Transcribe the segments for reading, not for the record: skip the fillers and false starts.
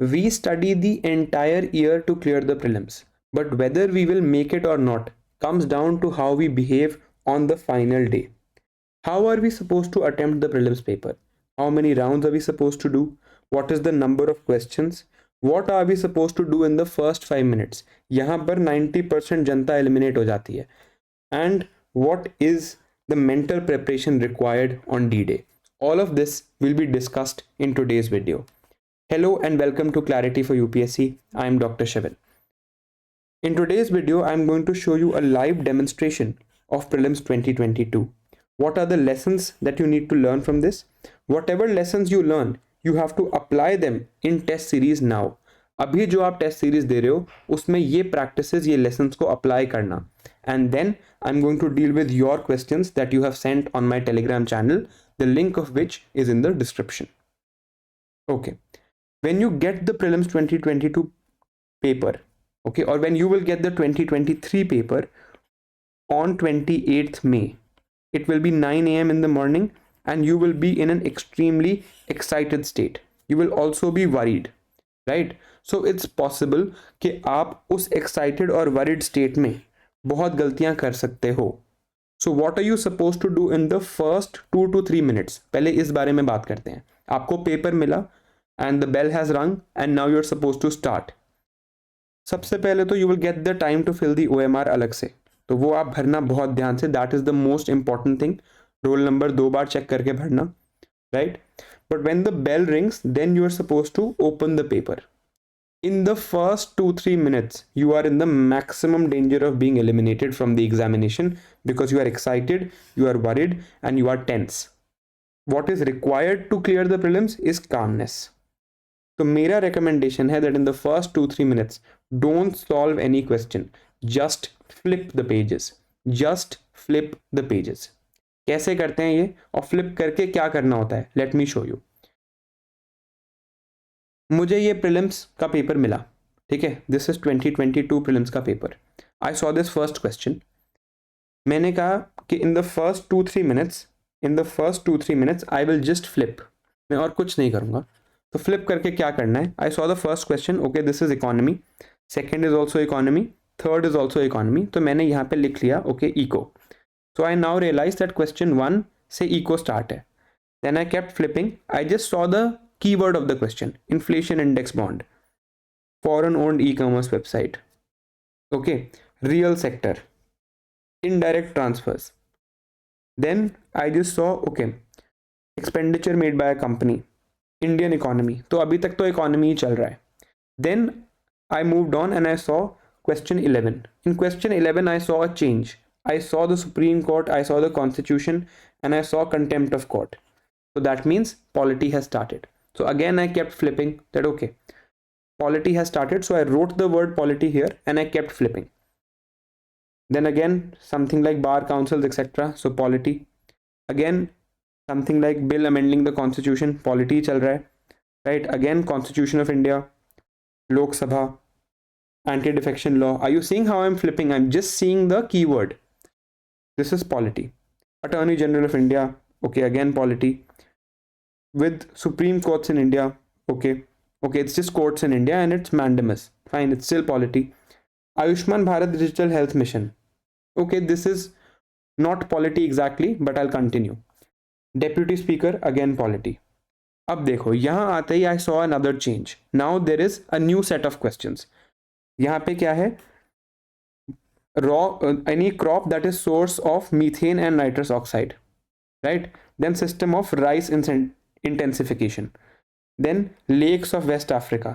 We study the entire year to clear the prelims, but whether we will make it or not comes down to how we behave on the final day. How are we supposed to attempt the prelims paper? How many rounds are we supposed to do? What is the number of questions? What are we supposed to do in the first 5 minutes? यहाँ पर 90% जनता eliminate हो जाती है. And what is the mental preparation required on D-Day? All of this will be discussed in today's video. Hello and welcome to Clarity for UPSC. I am Dr. Shivan. In today's video, I am going to show you a live demonstration of Prelims 2022. What are the lessons that you need to learn from this? Whatever lessons you learn, you have to apply them in test series now. अभी जो आप test series दे रहे हो उसमें ये practices ये lessons को apply करना and then I am going to deal with your questions that you have sent on my Telegram channel the link of which is in the description. Okay, when you get the prelims 2022 paper, okay, or when you will get the 2023 paper on 28th May, it will be 9 a.m. in the morning and you will be in an extremely excited state. You will also be worried, right? So it's possible कि आप उस excited और worried state में बहुत गलतियां कर सकते हो. So what are you supposed to do in the first 2 to 3 minutes? पहले इस बारे में बात करते हैं. आपको पेपर मिला and the bell has rung and now you're supposed to start. सबसे पहले तो you will get the time to fill the OMR अलग से, तो वो आप भरना बहुत ध्यान से. That is the most important thing. Roll number 2 बार चेक करके भरना, right? But when the bell rings, then you are supposed to open the paper. In the first 2-3 minutes, you are in the maximum danger of being eliminated from the examination because you are excited, you are worried, and you are tense. What is required to clear the prelims is calmness. So मेरा recommendation है that in the first 2-3 minutes, don't solve any question. Just flip the pages. Just flip the pages. कैसे करते हैं ये और flip करके क्या करना होता है? Let me show you. मुझे ये प्रीलिम्स का पेपर मिला, ठीक है. दिस इज 2022 प्रीलिम्स का paper. I saw this first question. मैंने कहा कि इन the first 2-3 minutes I will just flip. मैं और कुछ नहीं करूँगा. तो फ्लिप करके क्या करना है? I saw the first question. Okay, this is economy. Second is also economy. Third is also economy. तो मैंने यहाँ पे लिख लिया okay eco. So I now realise that question 1 से इको स्टार्ट है. Then I kept flipping. I just saw the keyword of the question, inflation index bond, foreign owned e-commerce website, okay, real sector, indirect transfers. Then I just saw okay, expenditure made by a company, Indian economy. तो अभी तक तो economy ही चल रहा है. Then I moved on and I saw question 11. In question 11 I saw a change. I saw the Supreme Court, I saw the Constitution, and I saw contempt of court. So that means polity has started. So again I kept flipping that okay, polity has started. So I wrote the word polity here and I kept flipping. Then again something like bar councils etc. So polity. Again something like bill amending the constitution, polity chal raha hai, right? Again Constitution of India, Lok Sabha, anti-defection law. Are you seeing how I'm flipping? I'm just seeing the keyword. This is polity. Attorney General of India, okay, again polity. With Supreme Courts in India, okay, it's just courts in India and it's mandamus, fine, it's still polity. Ayushman Bharat Digital Health Mission, okay, this is not polity exactly, but I'll continue. Deputy Speaker, again polity. अब देखो यहाँ आते ही I saw another change. Now there is a new set of questions. यहाँ पे क्या है? Any crop that is source of methane and nitrous oxide, right? Then system of rice intensification, then lakes of West Africa,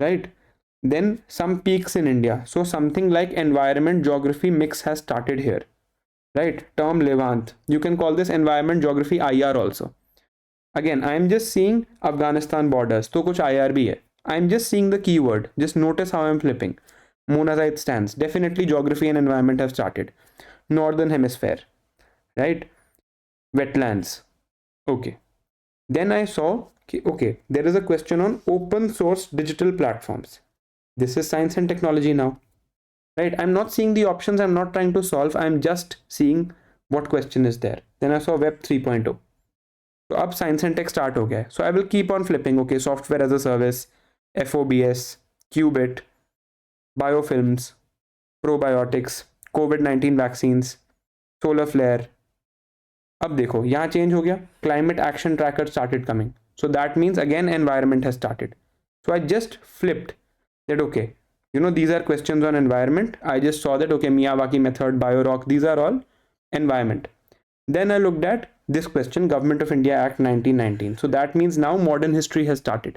right? Then some peaks in India. So something like environment geography mix has started here, right? Term Levant, you can call this environment geography IR also. Again I am just seeing Afghanistan borders, तो कुछ IR भी है. I am just seeing the keyword. Just notice how I am flipping. Monazite stands, definitely geography and environment have started. Northern hemisphere, right? Wetlands, okay. Then I saw okay, there is a question on open source digital platforms. This is science and technology now, right? I'm not seeing the options, I'm not trying to solve, I'm just seeing what question is there. Then I saw web 3.0. So अब science and tech start हो गया है. So I will keep on flipping. Okay, software as a service, FOBS, qubit, biofilms, probiotics, COVID-19 vaccines, solar flare. अब देखो यहाँ change हो गया, climate action tracker started coming, so that means again environment has started. So I just flipped that okay, you know, these are questions on environment. I just saw that okay, Miyawaki method, BioRock, these are all environment. Then I looked at this question, Government of India Act 1919. So that means now modern history has started,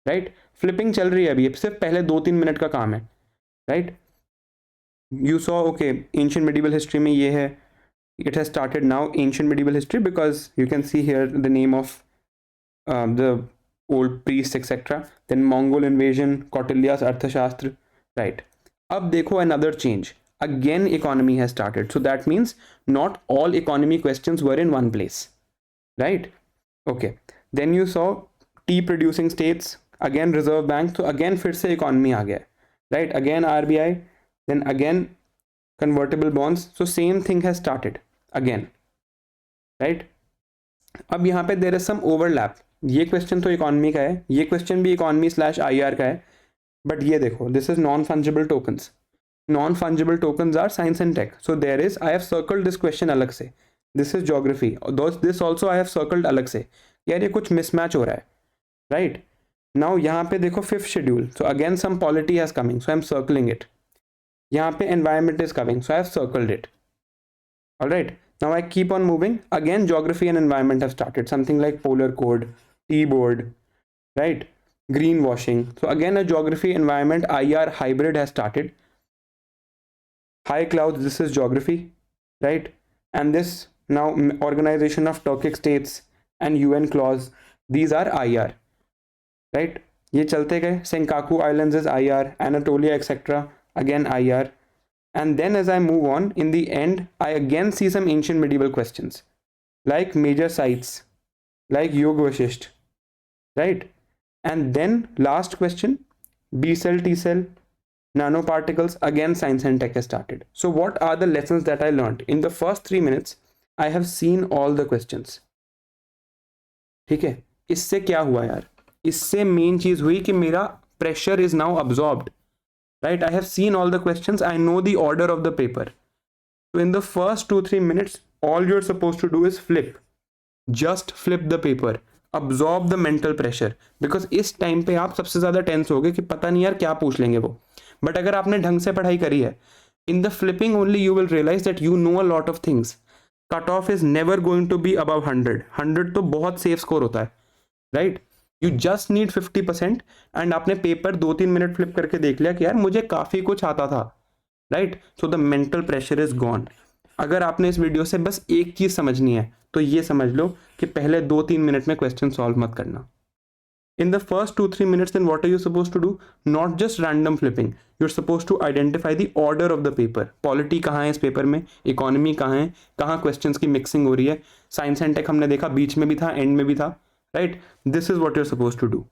right? Flipping चल रही है अभी, सिर्फ पहले 2-3 minute का काम है, right? You saw okay, ancient medieval history में ये है, it has started now ancient medieval history because you can see here the name of the old priests etc. Then Mongol invasion, Kautilya's Arthashastra, right? अब देखो another change, again economy has started, so that means not all economy questions were in one place, right? Okay, then you saw tea producing states, again reserve bank, तो again फिर से economy आ गया, right? Again RBI, then again convertible bonds, so same thing has started again, right? अब यहाँ पे there is some overlap, ये question तो economy का है, ये क्वेश्चन भी इकोनॉमी स्लैश IR का है, बट ये देखो this is non fungible tokens. Non fungible tokens are science and tech, so there is, I have circled this question अलग से, this is geography, this also I have circled अलग से. यार ये कुछ मिसमैच हो रहा है, राइट? नाउ यहाँ पे देखो fifth schedule, so again some polity has coming, so I am circling it. यहाँ पे environment is coming, so I have circled it. Alright, now I keep on moving, again geography and environment have started, something like polar code, tea board, right? Greenwashing, so again a geography environment IR hybrid has started. High clouds, this is geography, right? And this now organization of Turkic states and UN clause, these are IR, right? ये चलते गए, Senkaku Islands is IR, Anatolia etc. again IR. And then as I move on, in the end I again see some ancient medieval questions like major sites, like Yog Vashisht, right? And then last question, B cell, T cell, nanoparticles, again science and tech has started. So what are the lessons that I learned? In the first 3 minutes, I have seen all the questions. ठीक है, इससे क्या हुआ यार? इससे main चीज हुई कि मेरा pressure is now absorbed, right? I have seen all the questions, I know the order of the paper. So in the first 2-3 minutes, all you're supposed to do is flip. Just flip the paper. Absorb the mental pressure, because इस time पे आप सबसे ज़्यादा tense होगे कि पता नहीं यार क्या पूछ लेंगे वो. बट अगर आपने ढंग से पढ़ाई करी है, in the flipping only you will realise that you know a lot of things. Cut off is never going to be above 100. 100 तो बहुत सेफ स्कोर होता है, right? You just need 50%. And आपने पेपर 2-3 मिनट फ्लिप करके देख लिया कि यार मुझे काफ़ी कुछ आता था, right? So the mental pressure is gone. अगर आपने इस वीडियो से बस एक चीज़ समझनी है तो ये समझ लो कि पहले 2-3 मिनट में क्वेश्चन सॉल्व मत करना. In the first 2-3 minutes then what are you suppose to do? Not just random flipping, you are suppose to identify the order of the paper. Polity कहाँ है इस पेपर में, इकोनॉमी कहाँ है, कहाँ क्वेश्चंस की मिक्सिंग हो रही है. साइंस एंड टेक हमने देखा, बीच में भी था, एंड में भी था, right? This is what you are suppose to do.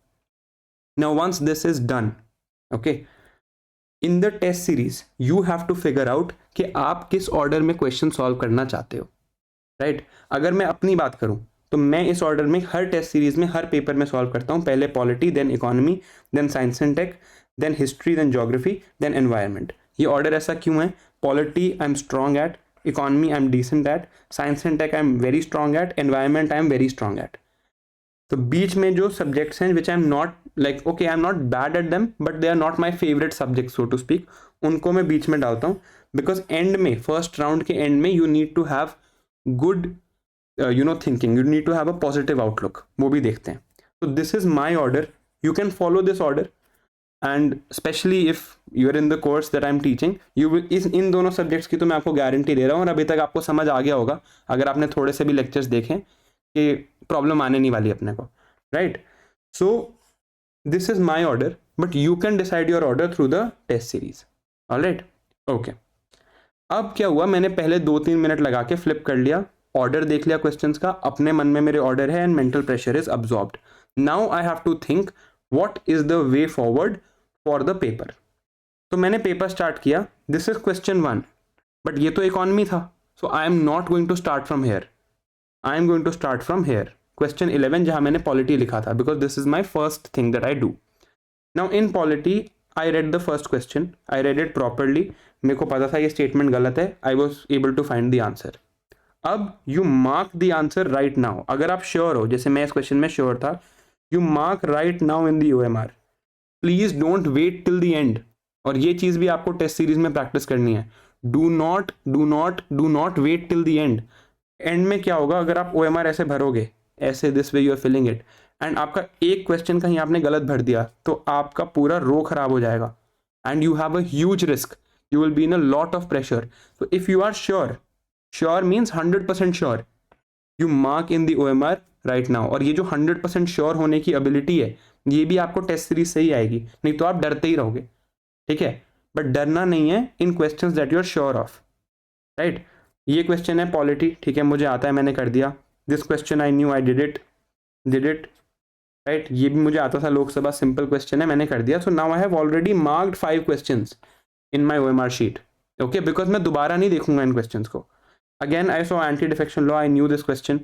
Now once this is done, okay, in the test series you have to figure out कि आप किस ऑर्डर में क्वेश्चन सॉल्व करना चाहते हो, राइट? अगर मैं अपनी बात करूं तो मैं इस ऑर्डर में हर टेस्ट सीरीज में हर पेपर में सॉल्व करता हूं. पहले polity, then economy, then science and tech, then history, then geography, then environment. ये ऑर्डर ऐसा क्यों है? Polity I am strong at, economy I am decent at, science and tech I am very strong at, environment I am very strong at. तो बीच में जो subjects हैं which I am not like okay, I am not bad at them but they are not my favourite subject so to speak, उनको मैं बीच में डालता हूँ. बिकॉज एंड में, फर्स्ट राउंड के एंड में you need to have good thinking, you need to have a positive outlook, वो भी देखते हैं. तो this is my order, you can follow this order. And specially if you are in the course that I am teaching, you will, in दोनों subjects की तो मैं आपको गारंटी दे रहा हूँ, और अभी तक आपको समझ आ गया होगा अगर आपने थोड़े से भी लेक्चर्स देखें कि प्रॉब्लम आने नहीं वाली अपने को, right? So this is my order, but you can decide your order through the test series. Alright, okay. अब क्या हुआ, मैंने पहले 2-3 मिनट लगा के फ्लिप कर लिया, ऑर्डर देख लिया क्वेश्चंस का, अपने मन में मेरे ऑर्डर है, and mental pressure is absorbed. Now I have to think what is the way forward for the paper. तो मैंने पेपर स्टार्ट किया, दिस इज क्वेश्चन 1, बट ये तो इकोनॉमी था, so I am not going to start from here, I am going to start from here. Question 11 जहां मैंने polity लिखा था, because this is my first thing that I do. Now in polity I read the first question, I read it properly, मेरे को पता था ये statement गलत है, I was able to find the answer. अब you mark the answer right now. अगर आप श्योर हो, जैसे मैं इस क्वेश्चन में श्योर था, you mark right now in the OMR. Please don't wait till the end. और ये चीज भी आपको टेस्ट सीरीज में प्रैक्टिस करनी है. Do not wait till the end. End में क्या होगा, अगर आप OMR ऐसे भरोगे, ऐसे this way you are filling it, and आपका एक क्वेश्चन कहीं आपने गलत भर दिया, तो आपका पूरा रो खराब हो जाएगा, and you have a huge risk, you will be in a lot of pressure. तो if you are sure means 100% sure, you mark in the OMR right now. और ये जो 100% श्योर होने की एबिलिटी है, ये भी आपको टेस्ट सीरीज से ही आएगी, नहीं तो आप डरते ही रहोगे. ठीक है, बट डरना नहीं है in questions that you are sure of. Right, ये क्वेश्चन है पॉलिटी, ठीक है, मुझे आता है, मैंने कर दिया. This question I knew, I did it. Right, ये भी मुझे आता था, लोकसभा, सिंपल क्वेश्चन है, मैंने कर दिया. So now I have already marked 5 questions in my OMR sheet. Okay, because मैं दोबारा नहीं देखूंगा इन क्वेश्चंस को. Again I saw anti defection law, I knew this question.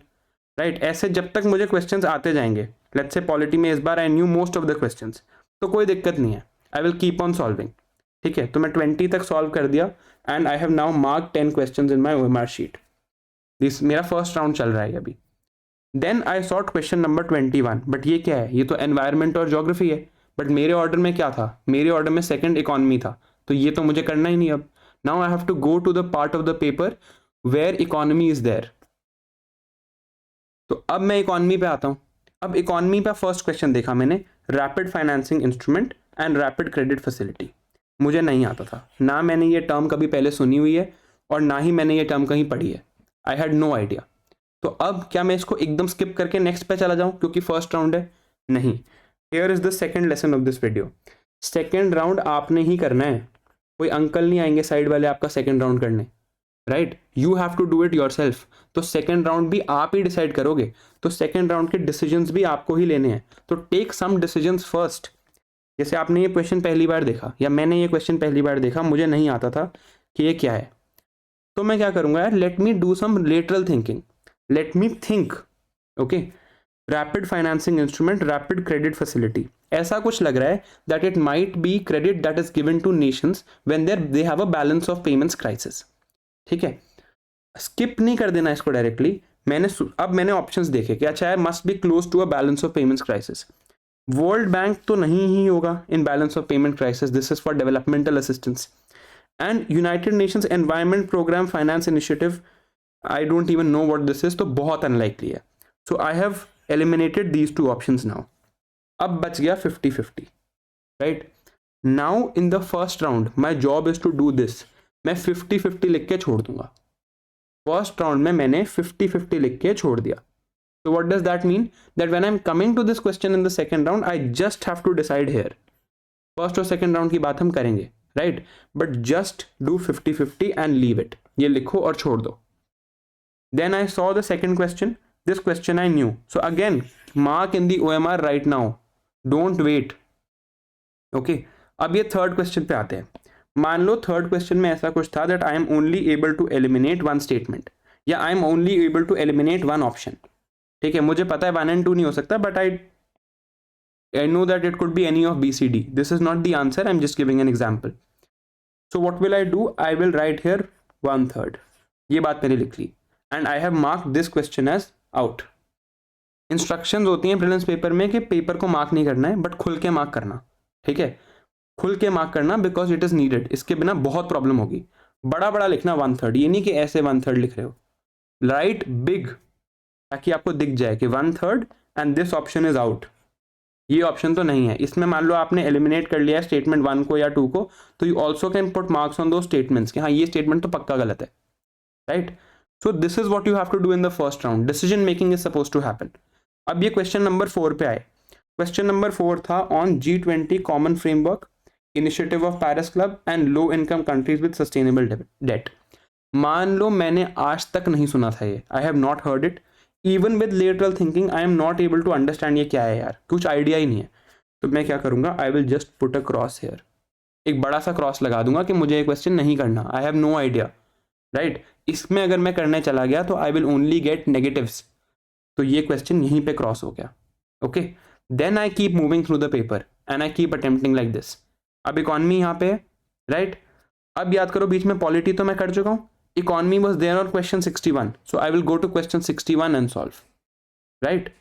Right, ऐसे जब तक मुझे क्वेश्चंस आते जाएंगे, लेट्स से पॉलिटी में इस बार I knew most of the questions, तो कोई दिक्कत नहीं है, I will keep on solving. ठीक है, तो मैं 20 तक सॉल्व कर दिया, and I have now mark 10 questions in my OMR sheet. This मेरा फर्स्ट राउंड चल रहा है अभी. Then I sought question number 21. But ये क्या है, ये तो एनवायरमेंट और ज्योग्राफी है. बट मेरे ऑर्डर में क्या था, मेरे ऑर्डर में सेकंड इकोनॉमी था, तो ये तो मुझे करना ही नहीं. अब now I have to go to the part of the paper where economy is there. तो अब मैं इकोनॉमी पे आता हूं. अब इकोनॉमी पे फर्स्ट क्वेश्चन देखा मैंने, rapid financing instrument and rapid credit facility. मुझे नहीं आता था, ना मैंने ये टर्म कभी पहले सुनी हुई है, और ना ही मैंने ये टर्म कहीं पढ़ी है. I had no idea. तो अब क्या मैं इसको एकदम स्किप करके नेक्स्ट पे चला जाऊं क्योंकि फर्स्ट राउंड है? नहीं. Here is the second lesson of this video. Second round आपने ही करना है, कोई अंकल नहीं आएंगे साइड वाले आपका सेकंड राउंड करने. Right, you have to do it yourself. तो सेकंड राउंड भी आप ही डिसाइड करोगे, तो सेकंड राउंड के डिसीजंस भी आपको ही लेने हैं. तो टेक सम डिसीजंस फर्स्ट. जैसे आपने ये क्वेश्चन पहली बार देखा, या मैंने ये क्वेश्चन पहली बार देखा, मुझे नहीं आता था कि ये क्या है, तो मैं क्या करूंगा यार, let me do some lateral thinking, let me think. Okay, rapid financing instrument, rapid credit facility, ऐसा कुछ लग रहा है that it might be credit that is given to nations when they have a balance of payments crisis. ठीक है, skip नहीं कर देना इसको डायरेक्टली. मैंने ऑप्शंस देखे कि अच्छा है, must be close to a balance of payments crisis. World bank तो नहीं ही होगा in balance of payment crisis, this is for developmental assistance. And United Nations environment programme finance initiative, I don't even know what this is, तो बहुत unlikely है. So I have eliminated these two options now. अब बच गया 50-50. Right, now in the first round my job is to do this. मैं 50-50 लिख के छोड़ दूंगा. फर्स्ट राउंड में मैंने 50-50 लिख के छोड़ दिया. So what does that mean? That when I'm coming to this question in the second round, I just have to decide here. First और second round की बात हम करेंगे, right? But just do 50-50 and leave it. ये लिखो और छोड़ दो. Then I saw the second question. This question I knew. So again, mark in the OMR right now. Don't wait. Okay. अब ये third question पे आते हैं. मान लो third question में ऐसा कुछ था that I am only able to eliminate one statement, या I am only able to eliminate one option. ठीक है, मुझे पता है 1 and 2 नहीं हो सकता, but I know that it could be any of BCD. This is not the answer, I am just giving an example. So what will I do, I will write here 1/3. ये बात मैंने लिख ली, and I have mark this question as out. Instructions होती हैं prelims paper में कि paper को मार्क नहीं करना है, बट खुल के मार्क करना. ठीक है, खुल के मार्क करना, बिकॉज इट इज नीडेड. इसके बिना बहुत प्रॉब्लम होगी. बड़ा बड़ा लिखना 1/3, ये नहीं कि ऐसे 1/3 लिख रहे हो. राइट बिग, ताकि आपको दिख जाए कि 1/3 and this option is out. ये ऑप्शन तो नहीं है इसमें. मान लो आपने एलिमिनेट कर लिया स्टेटमेंट 1 को या 2 को, तो you also can put marks on दो स्टेटमेंट्स कि हाँ ये स्टेटमेंट तो पक्का गलत है. Right, so this is what you have to do in the first round. Decision making is suppose to happen. अब ये क्वेश्चन नंबर 4 पे आए. क्वेश्चन नंबर 4 था on G20 common framework, initiative of Paris club and low income countries with sustainable debt. मान लो मैंने आज तक नहीं सुना था ये, I have not heard it. Even with lateral thinking I am not able to understand ये क्या है यार, कुछ आइडिया ही नहीं है. तो मैं क्या करूंगा, I will just put a cross here. एक बड़ा सा क्रॉस लगा दूंगा कि मुझे ये क्वेश्चन नहीं करना, I have no idea. Right, इसमें अगर मैं करने चला गया तो I will only get negatives. तो ये क्वेश्चन यहीं पे क्रॉस हो गया. Okay, then I keep moving through the paper. And I keep attempting like this. अब इकोनॉमी यहाँ पे है, राइट. अब याद करो बीच में पॉलिटी तो मैं कर चुका हूँ. Economy was there on question 61, so I will go to question 61 and solve, right.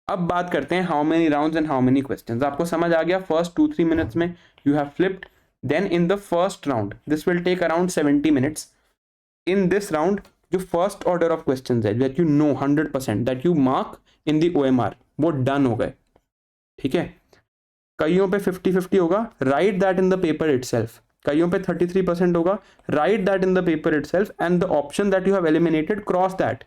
अब बात करते हैं how many rounds and how many questions. आपको समझ आ गया फर्स्ट 2-3 मिनट्स में you have flipped. Then in the first round this will take around 70 minutes. In this round जो फर्स्ट ऑर्डर ऑफ क्वेश्चंस है that you know 100% that you mark in the OMR वो done हो गए, ठीक है. कईयों पे 50-50 होगा, right that in the paper itself. कईयों पे 33% होगा, right that in the paper itself and the option that you have eliminated cross that.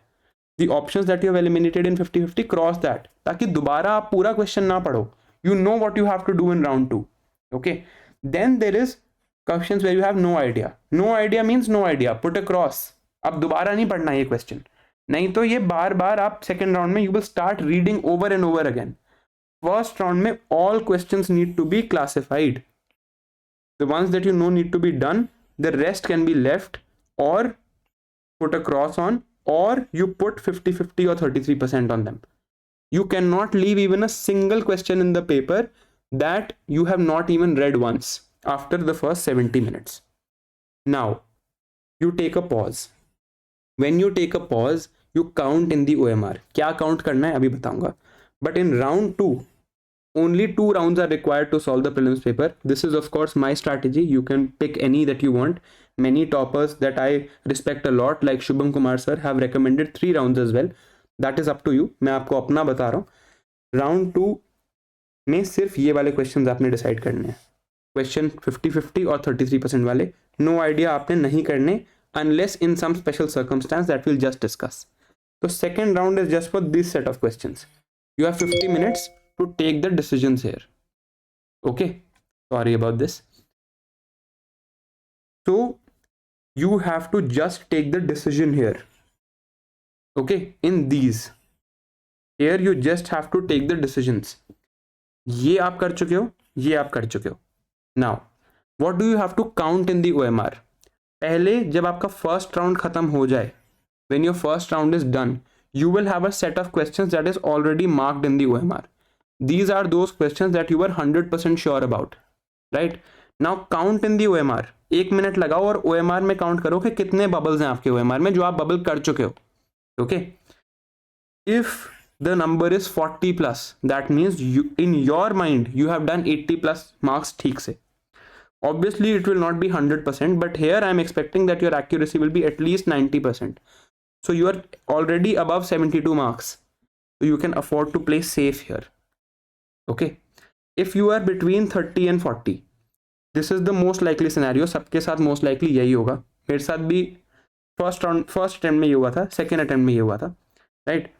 The options that you have eliminated in 50-50 cross that, ताकि दोबारा आप पूरा क्वेश्चन ना पढ़ो. You know what you have to do in round 2. Okay. Then there is questions where you have no idea. No idea means no idea. Put a cross. अब दोबारा नहीं पढ़ना ये क्वेश्चन, नहीं तो ये बार बार आप सेकेंड राउंड में you will start reading over and over again. First round में all questions need to be classified. The ones that you know need to be done. The rest can be left or put a cross on, or you put 50-50 or 33% on them. You cannot leave even a single question in the paper that you have not even read once after the first 70 minutes. Now, you take a pause. When you take a pause, you count in the OMR. क्या count करना है अभी बताऊंगा. But in round 2, only 2 rounds are required to solve the prelims paper. This is of course my strategy. You can pick any that you want. Many toppers that I respect a lot like Shubham Kumar sir have recommended 3 rounds as well. That is up to you. मैं आपको अपना बता रहा हूँ. Round 2 में सिर्फ ये वाले क्वेश्चंस आपने डिसाइड करने हैं. क्वेश्चन 50-50 और 33% वाले नो आइडिया आपने नहीं करने unless in some special circumstance that we'll just discuss. So second round is just for this set of questions. You have 50 minutes to take the decisions here. Okay, sorry about this. So you have to just take the decision here. Okay, in these here you just have to take the decisions. ये आप कर चुके हो, ये आप कर चुके हो. Now what do you have to count in the OMR? पहले जब आपका फर्स्ट राउंड खत्म हो जाए, when your first round is done, you will have a set of questions that is already marked in the OMR. These are those questions that you were 100% sure about, right? Now count in the OMR. 1 minute लगाओ और OMR में count करो कि कितने bubbles हैं आपके OMR में जो आप बबल कर चुके हो. Okay. If the number is 40+, that means you in your mind you have done 80+ marks ठीक से. Obviously it will not be 100%, but here I am expecting that your accuracy will be at least 90%. So you are already above 72 marks. So you can afford to play safe here. Okay. If you are between 30 and 40, this is the most likely scenario. सबके साथ most likely यही होगा. मेरे साथ भी first attempt में ये हुआ था, सेकेंड अटेम्प्ट में ये हुआ था, right.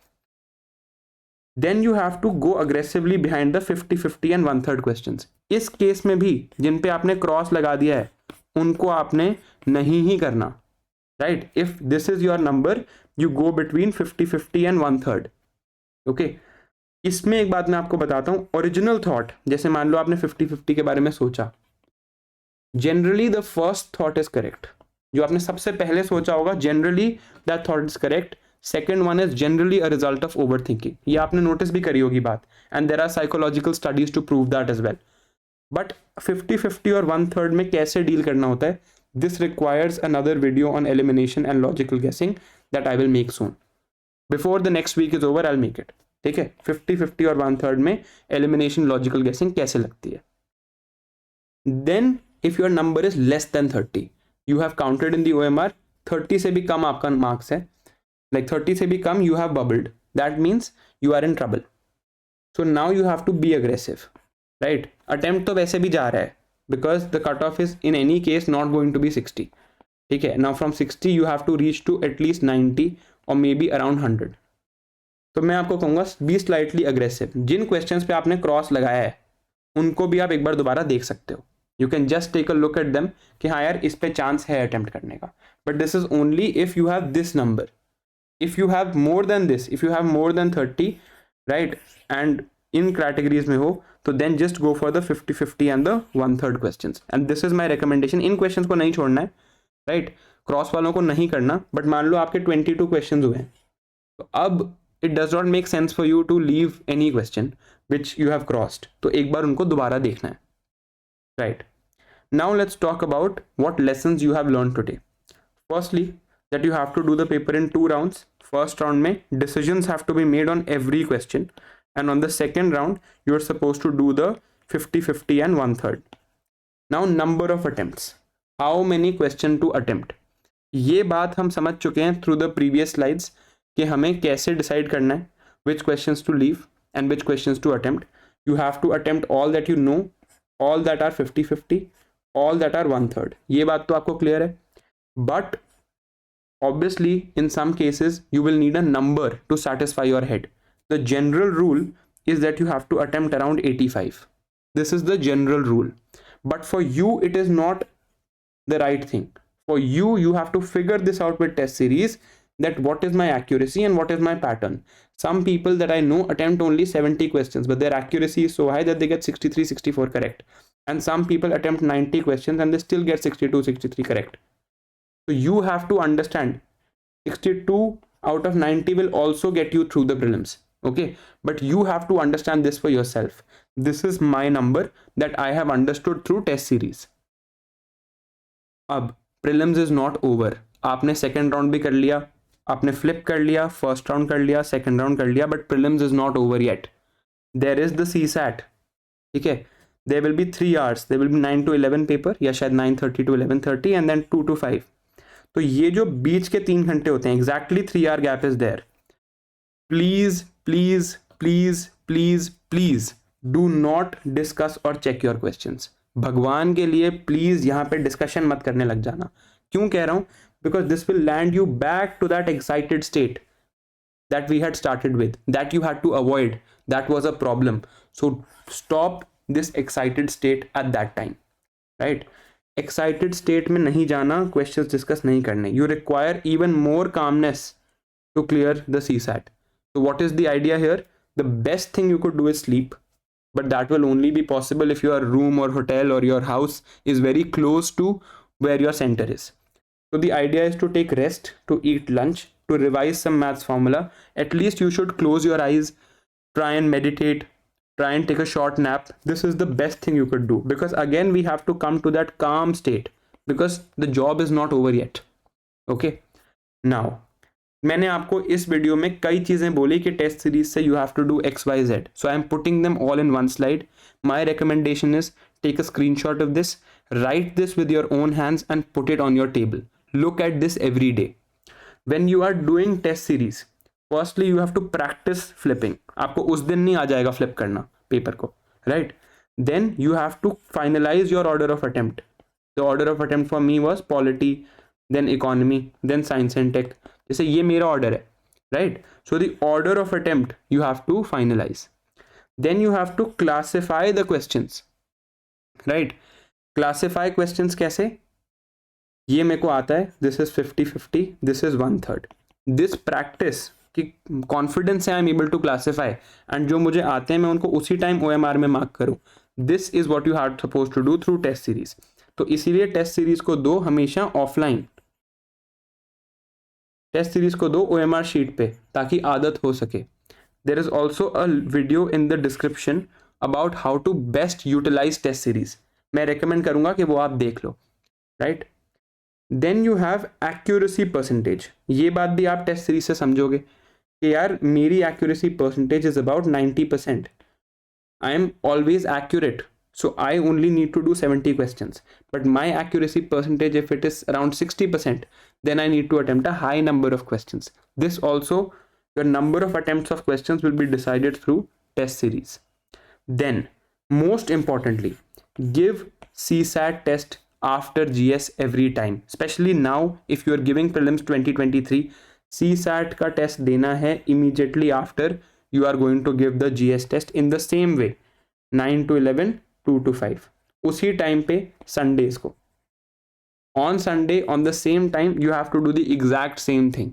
Then you have to go aggressively behind the 50-50 and 1/3 questions. इस केस में भी जिन पे आपने क्रॉस लगा दिया है उनको आपने नहीं ही करना, right. If this is your number you go between 50-50 and 1/3. Okay. इसमें एक बात मैं आपको बताता हूं. ओरिजिनल थॉट, जैसे मान लो आपने 50-50 के बारे में सोचा, generally the first thought is correct. जो आपने सबसे पहले सोचा होगा generally that thought is correct. Second one is generally a result of overthinking. ये आपने नोटिस भी करी होगी बात, and there are psychological studies to prove that as well. But 50-50 और 1/3 में कैसे डील करना होता है, this requires another video on elimination and logical guessing that I will make soon. Before the next week is over I will make it. ठीक है. 50-50 और 1/3 में एलिमिनेशन लॉजिकल गेसिंग कैसे लगती है. Then if your number is less than 30, you have counted in the OMR. 30 से भी कम आपका मार्क्स है, like 30 से भी कम you have bubbled. That means you are in trouble. So now you have to be aggressive, right? Attempt तो वैसे भी जा रहा है because the cutoff is in any case not going to be 60. ठीक है. Now from 60 you have to reach to at least 90 or maybe around 100. तो मैं आपको कहूँगा be slightly aggressive. Jin questions पे आपने क्रॉस लगाया है उनको भी आप एक बार दोबारा देख सकते हो. You can just take a look at them कि हाँ यार इस पे चांस है अटेम्प्ट करने का. But this is only if you have this number. If you have more than this, if you have more than 30, right, and in categories में हो, तो then just go for the 50-50 and the 1/3 questions. And this is my recommendation. In questions को नहीं छोड़ना है, right? Cross वालों को नहीं करना. But मान लो आपके 22 questions हुए हैं, तो अब it does not make sense for you to leave any question which you have crossed. तो एक बार उनको दोबारा देखना है, right? Now let's talk about what lessons you have learned today. Firstly, that you have to do the paper in 2 rounds. First round में decisions have to be made on every question, and on the second round you are supposed to do the 50-50 and 1/3. Now number of attempts, how many question to attempt. ये बात हम समझ चुके हैं through the previous slides कि हमें कैसे decide करना है which questions to leave and which questions to attempt. You have to attempt all that you know, all that are 50-50, all that are 1/3. ये बात तो आपको clear है. But obviously in some cases you will need a number to satisfy your head. The general rule is that you have to attempt around 85. This is the general rule, but for you it is not the right thing. For you, you have to figure this out with test series, that what is my accuracy and what is my pattern. Some people that I know attempt only 70 questions, but their accuracy is so high that they get 63, 64 correct. And some people attempt 90 questions and they still get 62, 63 correct. So you have to understand 62 out of 90 will also get you through the prelims. Okay, but you have to understand this for yourself. This is my number that I have understood through test series. अब prelims is not over. आपने second round भी कर लिया, आपने flip कर लिया, first round कर लिया, सेकेंड राउंड कर लिया, but prelims is not over yet. There is the CSAT. ठीक है, there will be 3 hours. There will be 9 to 11 paper, या शायद 9:30 to 11:30 एंड देन 2 to 5. तो ये जो बीच के 3 घंटे होते हैं, exactly 3 hour gap is there. Please please please please please do not discuss और चेक योर क्वेश्चंस. भगवान के लिए प्लीज यहां पे डिस्कशन मत करने लग जाना. क्यों कह रहा हूं? Because this will land you back to that excited state that we had started with, that you had to avoid. That was a problem. So stop this excited state at that time, right? Excited state में नहीं जाना, questions discuss नहीं करने. You require even more calmness to clear the CSAT. So what is the idea here? The best thing you could do is sleep, but that will only be possible if your room or hotel or your house is very close to where your center is. So the idea is to take rest, to eat lunch, to revise some maths formula. At least you should close your eyes, try and meditate, try and take a short nap. This is the best thing you could do, because again we have to come to that calm state, because the job is not over yet. Okay, now मैंने आपको इस video में कई चीजें बोली कि test series से you have to do XYZ. So I am putting them all in one slide. My recommendation is take a screenshot of this, write this with your own hands and put it on your table. Look at this every day. When you are doing test series, firstly you have to practice flipping. आपको उस दिन नहीं आ जाएगा flip करना paper को, right? Then you have to finalize your order of attempt. The order of attempt for me was polity, then economy, then science and tech. जैसे ये मेरा order है, right? So the order of attempt you have to finalize. Then you have to classify the questions, right? Classify questions कैसे? ये मेरे को आता है, this is 50-50, this is 1/3. This practice कि कॉन्फिडेंस है I am able to classify, and जो मुझे आते हैं मैं उनको उसी टाइम OMR में मार्क करूं. This is what you have suppose to do through test series. तो इसीलिए टेस्ट सीरीज को दो हमेशा ऑफलाइन, टेस्ट सीरीज को दो OMR शीट पे, ताकि आदत हो सके. There is also a video in the description about how to best utilise test series. मैं रिकमेंड करूंगा कि वो आप देख लो, right? Then you have accuracy percentage. ये बात भी आप टेस्ट सीरीज से समझोगे कि यार मेरी accuracy percentage is about 90%. I am always accurate, so I only need to do 70 questions. But my accuracy percentage, if it is around 60%, then I need to attempt a high number of questions. This also, your number of attempts of questions will be decided through test series. Then, most importantly, give CSAT test after GS every time. Especially now, if you are giving prelims 2023, CSAT का test देना है immediately after you are going to give the GS test in the same way, 9 to 11, 2 to 5. उसी time पे Sundays को. On Sunday, on the same time, you have to do the exact same thing.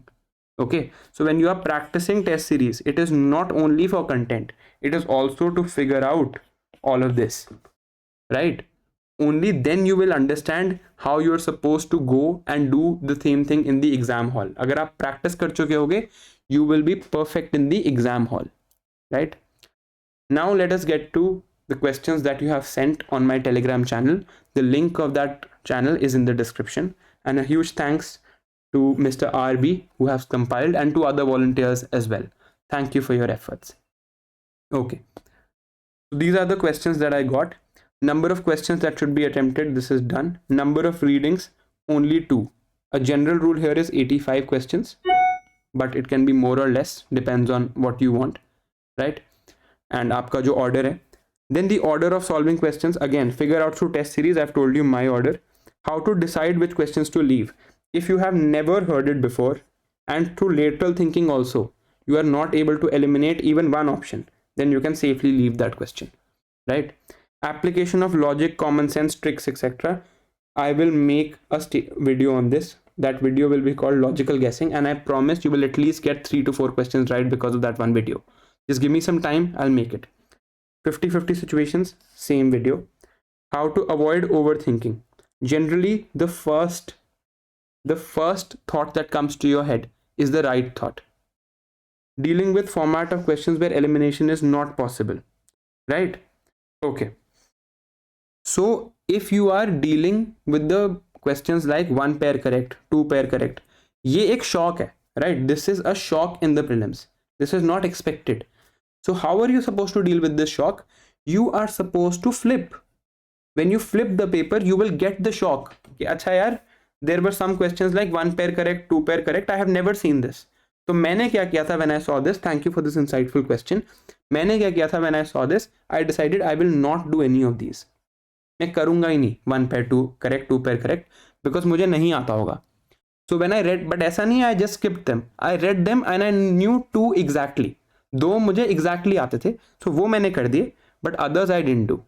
Okay, so when you are practicing test series, it is not only for content, it is also to figure out all of this, right? only then you will understand how you're supposed to go and do the same thing in the exam hall. अगर आप practice कर चुके होगे, you will be perfect in the exam hall, right? Now let us get to the questions that you have sent on my Telegram channel. The link of that channel is in the description. And a huge thanks to Mr. RB who has compiled, and to other volunteers as well. Thank you for your efforts. Okay. So these are the questions that I got. Number of questions that should be attempted, this is done. Number of readings, only 2. A general rule here is 85 questions, but it can be more or less, depends on what you want, right? And आपका जो order है. Then the order of solving questions, again, figure out through test series. I've told you my order. How to decide which questions to leave. If you have never heard it before, and through lateral thinking also, you are not able to eliminate even one option, then you can safely leave that question, right? Application of logic, common sense, tricks, etc. I will make a video on this. That video will be called logical guessing, and I promise you will at least get 3 to 4 questions right because of that one video. Just give me some time, I'll make it. 50-50 situations, same video. How to avoid overthinking. Generally, the first thought that comes to your head is the right thought. Dealing with format of questions where elimination is not possible, right? Okay. So if you are dealing with the questions like 1 pair correct, 2 pair correct, ये एक shock है, right? This is a shock in the prelims. This is not expected. So how are you supposed to deal with this shock? You are supposed to flip. When you flip the paper, you will get the shock. अच्छा यार, there were some questions like 1 pair correct, 2 pair correct. I have never seen this. तो मैंने क्या किया था when I saw this? Thank you for this insightful question. मैंने क्या किया था when I saw this? I decided I will not do any of these. मैं करूंगा ही नहीं 1 pair 2 correct, 2 pair correct, because मुझे नहीं आता होगा. So when I read, but ऐसा नहीं, I just skipped them. I read them and I knew 2 exactly. 2 मुझे exactly आते थे, so वो मैंने कर दिए, but others I didn't do.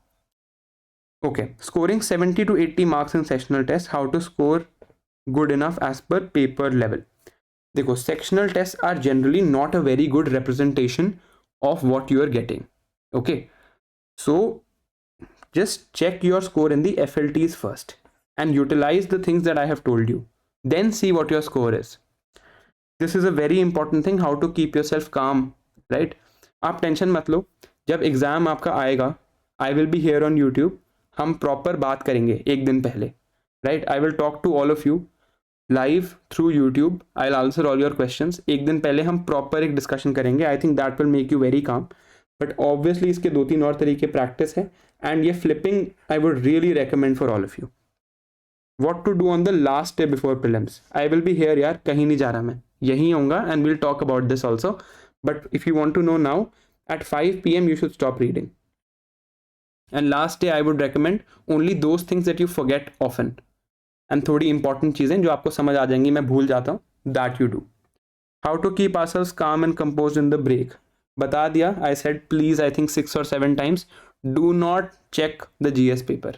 Okay, scoring 70 to 80 marks in sectional test. How to score good enough as per paper level. देखो, sectional tests are generally not a very good representation of what you are getting. Okay, so just check your score in the FLTs first and utilize the things that I have told you. Then see what your score is. This is a very important thing, how to keep yourself calm, right? आप tension मत लो, जब exam आपका आएगा, I will be here on YouTube. हम proper बात करेंगे एक दिन पहले, right? I will talk to all of you live through YouTube. I'll answer all your questions. एक दिन पहले हम प्रॉपर एक डिस्कशन करेंगे. I think that will make you very calm. But obviously इसके 2-3 और तरीके प्रैक्टिस है, and ये flipping I would really recommend for all of you. What to do on the last day before prelims. I will be here यार, कहीं नहीं जा रहा मैं, यहीं आऊँगा, and we'll talk about this also. But if you want to know now, at 5 PM you should stop reading. And last day I would recommend only those things that you forget often. And थोड़ी important चीज़ें जो आपको समझ आ जाएंगी, मैं भूल जाता हूँ, that you do. How to keep ourselves calm and composed in the break. बता दिया, I said please I think 6 or 7 times. Do not check the GS paper.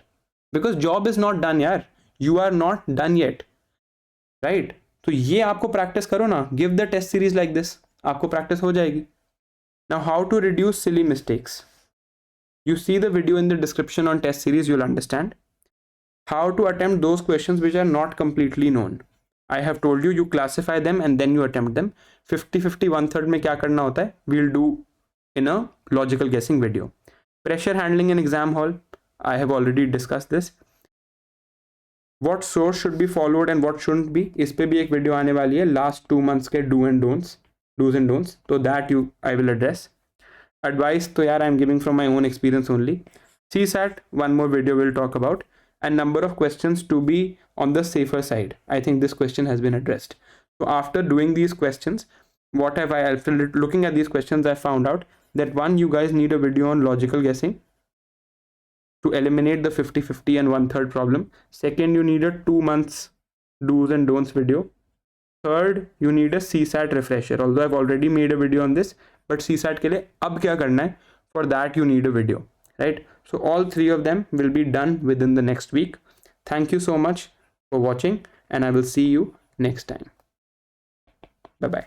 Because job is not done यार. You are not done yet. Right? तो ये आपको practice करो ना. Give the test series like this. आपको practice हो जाएगी. Now how to reduce silly mistakes. You see the video in the description on test series, you'll understand. How to attempt those questions which are not completely known. I have told you, you classify them and then you attempt them. 50-50 1/3 में क्या करना होता है, we'll do in a logical guessing video. Pressure handling in exam hall, I have already discussed this. What source should be followed and what shouldn't be, इस पे भी एक video आने वाली है, last 2 months के do's and don'ts, तो that I will address. Advice तो यार I am giving from my own experience only. CSAT, one more video we'll talk about. And number of questions to be on the safer side. I think this question has been addressed. So after doing these questions, what have I, after looking at these questions, I found out that 1, you guys need a video on logical guessing to eliminate the 50-50 and 1/3 problem. 2nd, you need a 2 months do's and don'ts video. 3rd, you need a CSAT refresher. Although I've already made a video on this, but CSAT के लिए अब क्या करना है? For that you need a video, right? So all 3 of them will be done within the next week. Thank you so much for watching, and I will see you next time. Bye bye.